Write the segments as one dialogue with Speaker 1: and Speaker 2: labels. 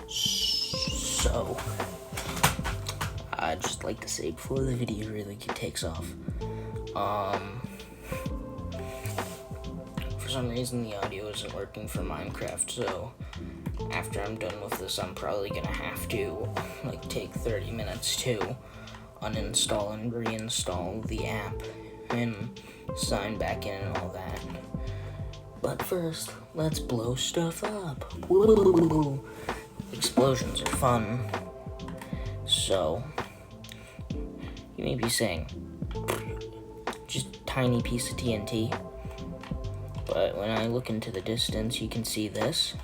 Speaker 1: So, I'd just like to say before the video really takes off, for some reason the audio isn't working for Minecraft, so after I'm done with this, I'm probably gonna have to, take 30 minutes to uninstall and reinstall the app and sign back in and all that. But first, let's blow stuff up. Woo! Explosions are fun. So, you may be saying, just a tiny piece of TNT. But when I look into the distance, you can see this.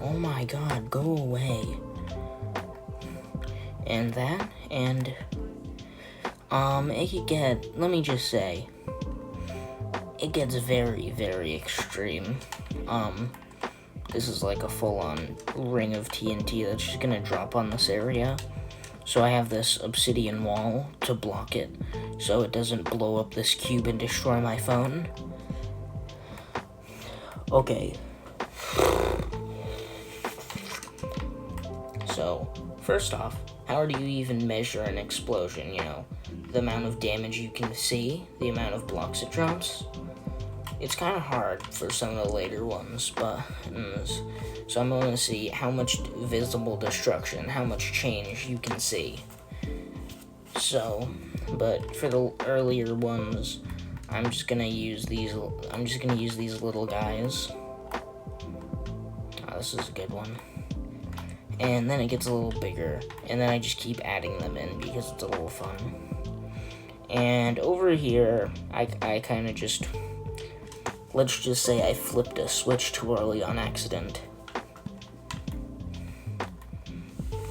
Speaker 1: Oh my god, go away. And that, and it could get, let me just say, it gets very, very extreme. This is like a full-on ring of TNT that's just gonna drop on this area. So I have this obsidian wall to block it, so it doesn't blow up this cube and destroy my phone. Okay. So, first off, how do you even measure an explosion, the amount of damage you can see, the amount of blocks it drops? It's kind of hard for some of the later ones, but, so I'm going to see how much visible destruction, how much change you can see. So, but for the earlier ones, I'm just going to use these little guys. Oh, this is a good one. And then it gets a little bigger, and then I just keep adding them in because it's a little fun. And over here, I kind of just, let's just say I flipped a switch too early on accident.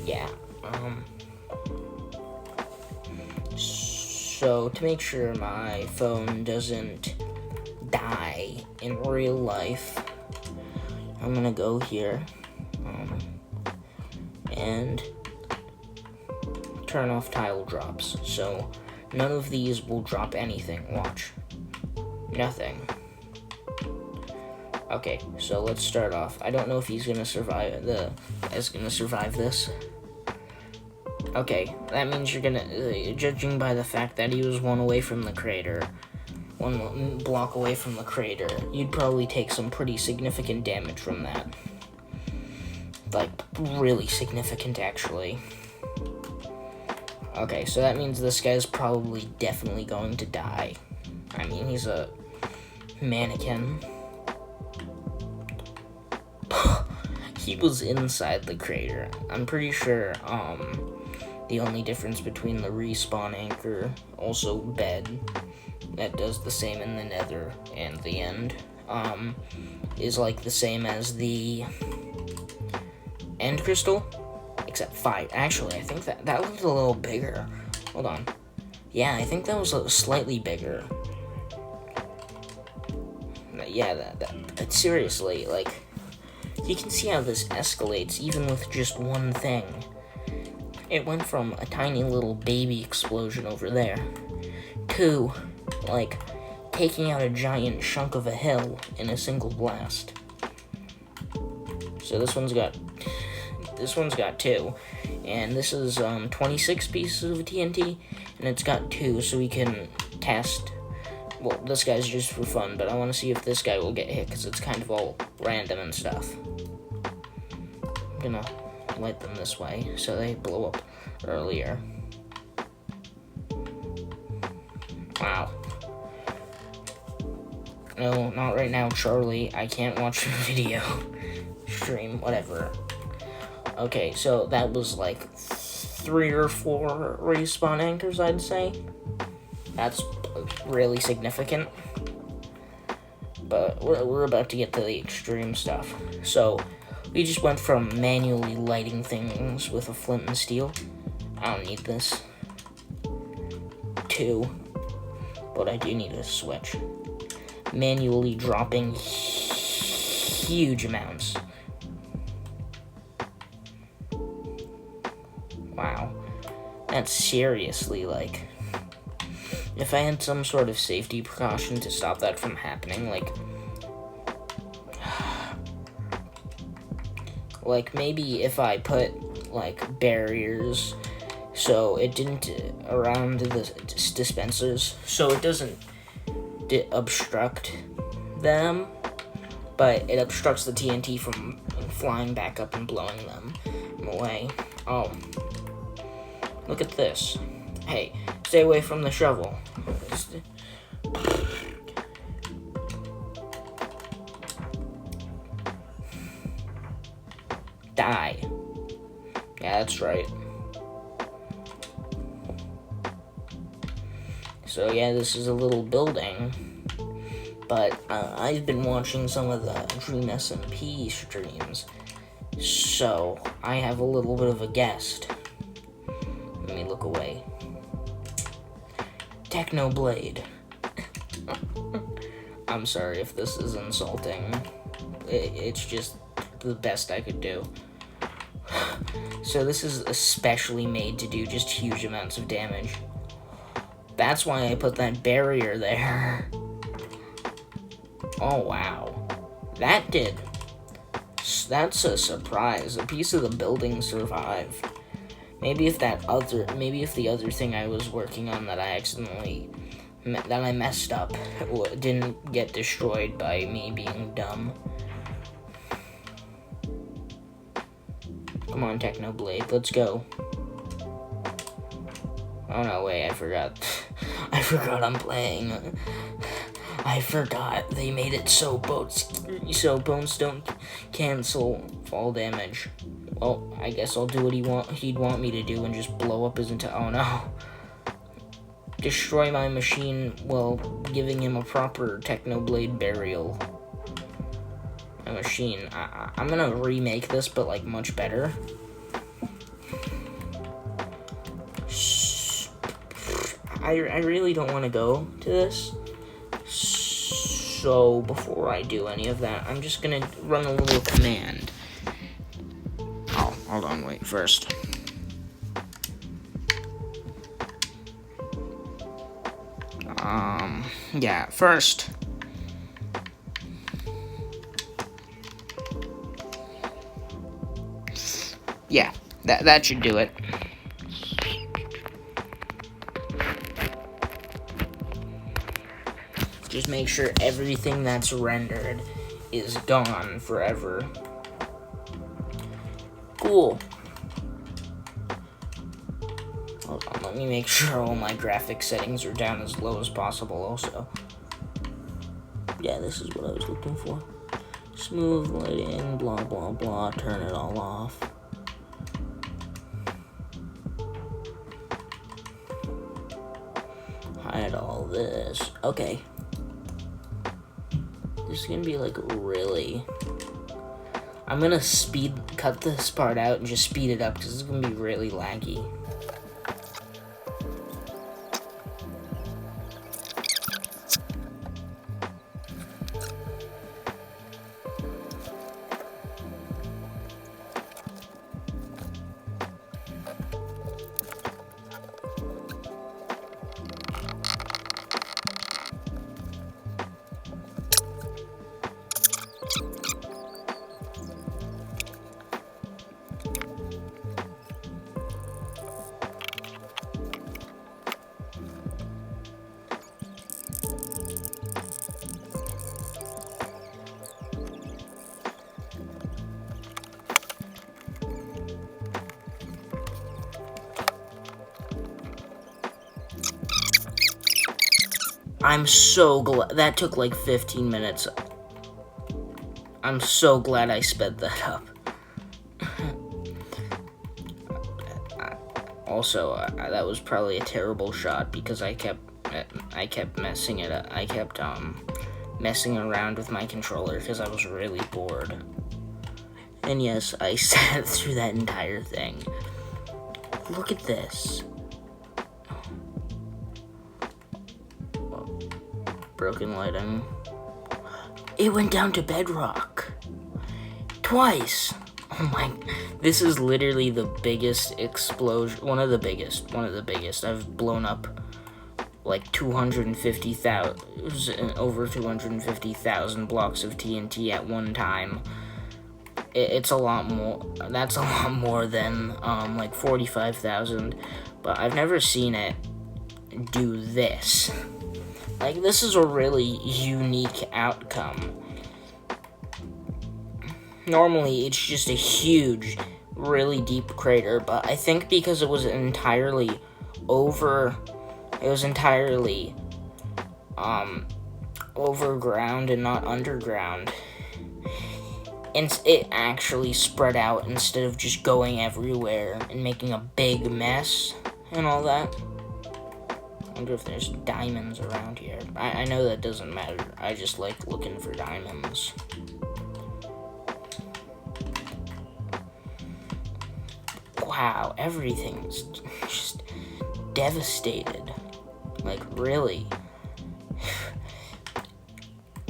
Speaker 1: Yeah, so to make sure my phone doesn't die in real life, I'm gonna go here, and turn off tile drops, so none of these will drop anything. Watch. Nothing. Okay, so let's start off. I don't know if he's gonna survive this. Okay, that means you're gonna, judging by the fact that he was one block away from the crater, you'd probably take some pretty significant damage from that. Like, really significant, actually. Okay, so that means this guy's probably definitely going to die. I mean, he's a mannequin. He was inside the crater. I'm pretty sure, the only difference between the respawn anchor, also bed, that does the same in the nether and the end, is like the same as the end crystal, except fire. Actually, I think that looked a little bigger. Hold on. Yeah, I think that was slightly bigger. Yeah, that seriously, you can see how this escalates even with just one thing. It went from a tiny little baby explosion over there to, taking out a giant chunk of a hill in a single blast. So this one's got 2, and this is 26 pieces of TNT, and it's got 2, so we can test. Well, this guy's just for fun, but I want to see if this guy will get hit, because it's kind of all random and stuff. I'm gonna light them this way, so they blow up earlier. Wow. No, not right now, Charlie. I can't watch the video. Stream, whatever. Okay, so that was 3 or 4 respawn anchors, I'd say. That's really significant. But we're about to get to the extreme stuff. So, we just went from manually lighting things with a flint and steel. I don't need this. 2. But I do need a switch. Manually dropping huge amounts. Wow. That's seriously, if I had some sort of safety precaution to stop that from happening, Like, maybe if I put, like, barriers so it didn't around the dispensers, so it doesn't obstruct them, but it obstructs the TNT from flying back up and blowing them away. Oh, look at this. Hey, stay away from the shovel. Die. Yeah, that's right. So yeah, this is a little building, but I've been watching some of the Dream SMP streams, so I have a little bit of a guest. Let me look away. Technoblade. I'm sorry if this is insulting. It's just the best I could do. So this is especially made to do just huge amounts of damage. That's why I put that barrier there. Oh wow. That's a surprise. A piece of the building survived. Maybe if the other thing I was working on that I messed up didn't get destroyed by me being dumb. Come on, Technoblade, let's go. Oh no, wait, I forgot. I forgot I'm playing. I forgot they made it so bones don't cancel fall damage. Well, I guess I'll do what he'd want me to do and just blow up his entire. Oh no. Destroy my machine while giving him a proper Technoblade burial. My machine. I'm gonna remake this, but like much better. I really don't want to go to this. So before I do any of that, I'm just gonna run a little command. Oh, hold on, wait, first. Yeah, first. Yeah, that should do it. Just make sure everything that's rendered is gone forever. Cool. Hold on, let me make sure all my graphic settings are down as low as possible also. Yeah, this is what I was looking for. Smooth lighting, blah, blah, blah, turn it all off. Hide all this. Okay. This is gonna be like really. I'm gonna cut this part out and just speed it up because it's gonna be really laggy. I'm so glad that took like 15 minutes. I'm so glad I sped that up. Also, that was probably a terrible shot because I kept messing it up. I kept messing around with my controller because I was really bored. And yes, I sat through that entire thing. Look at this. Broken lighting. It went down to bedrock. Twice. Oh my, this is literally the biggest explosion, one of the biggest. I've blown up like over 250,000 blocks of TNT at one time. it's a lot more. That's a lot more than like 45,000, but I've never seen it do this. Like, this is a really unique outcome. Normally, it's just a huge, really deep crater, but I think because it was entirely overground and not underground, and it actually spread out instead of just going everywhere and making a big mess and all that. I wonder if there's diamonds around here. I know that doesn't matter. I just like looking for diamonds. Wow, everything's just devastated. Like, really.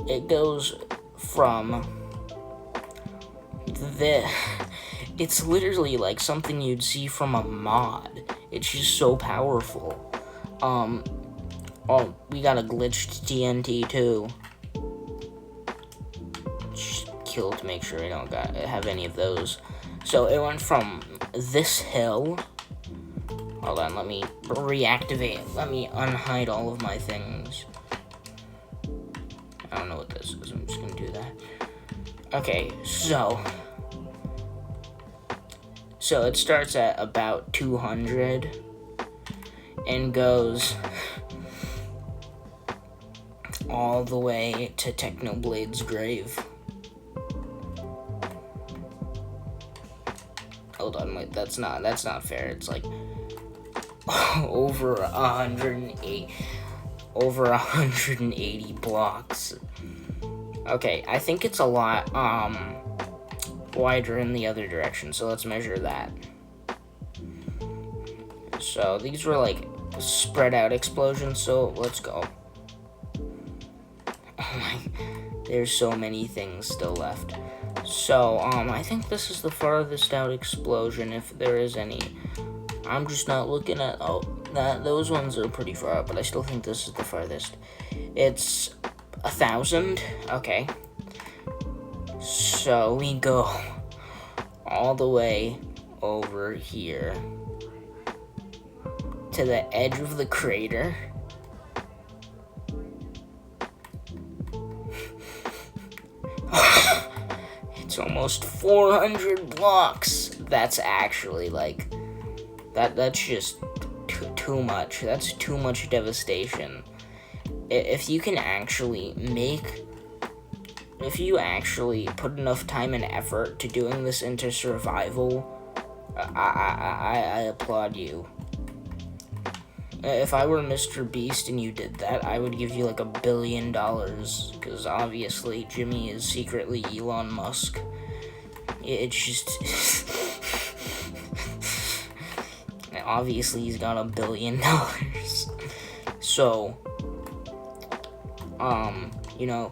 Speaker 1: It goes from it's literally like something you'd see from a mod. It's just so powerful. Oh, we got a glitched TNT too. Just kill to make sure I don't have any of those. So it went from this hill. Hold on, let me reactivate. Let me unhide all of my things. I don't know what this is. I'm just gonna do that. Okay, so it starts at about 200 and goes all the way to Technoblade's grave. Hold on, wait, that's not fair. It's like over 180 blocks. Okay, I think it's a lot wider in the other direction, so let's measure that. So these were like spread out explosions, so let's go. Oh my, there's so many things still left. So I think this is the farthest out explosion, if there is any. I'm just not looking at, those ones are pretty far out, but I still think this is the farthest. It's 1,000, okay. So we go all the way over here to the edge of the crater. It's almost 400 blocks. That's actually like, that's just too much. That's too much devastation. If you can actually if you actually put enough time and effort to doing this into survival, I applaud you. If I were Mr. Beast and you did that, I would give you like $1 billion, because obviously Jimmy is secretly Elon Musk. It's just obviously he's got $1 billion. So, you know,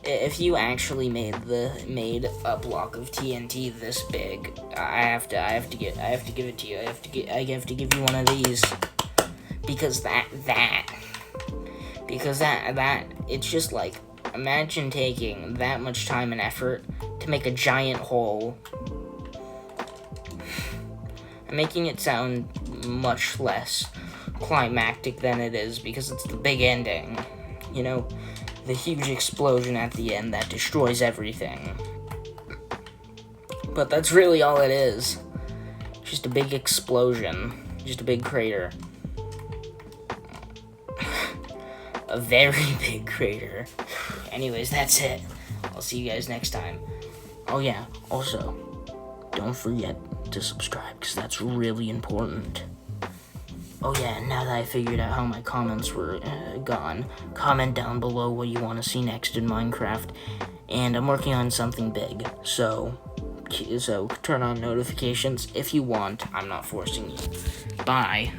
Speaker 1: if you actually made a block of TNT this big, I have to give it to you. I have to give you one of these, because that it's just like, imagine taking that much time and effort to make a giant hole. I'm making it sound much less climactic than it is, because it's the big ending, you know, the huge explosion at the end that destroys everything. But that's really all it is. Just a big explosion, just a big crater. A very big crater. Anyways, that's it. I'll see you guys next time. Oh yeah, also, don't forget to subscribe, because that's really important. Oh yeah, now that I figured out how my comments were gone, comment down below what you want to see next in Minecraft, and I'm working on something big, so turn on notifications if you want. I'm not forcing you. Bye.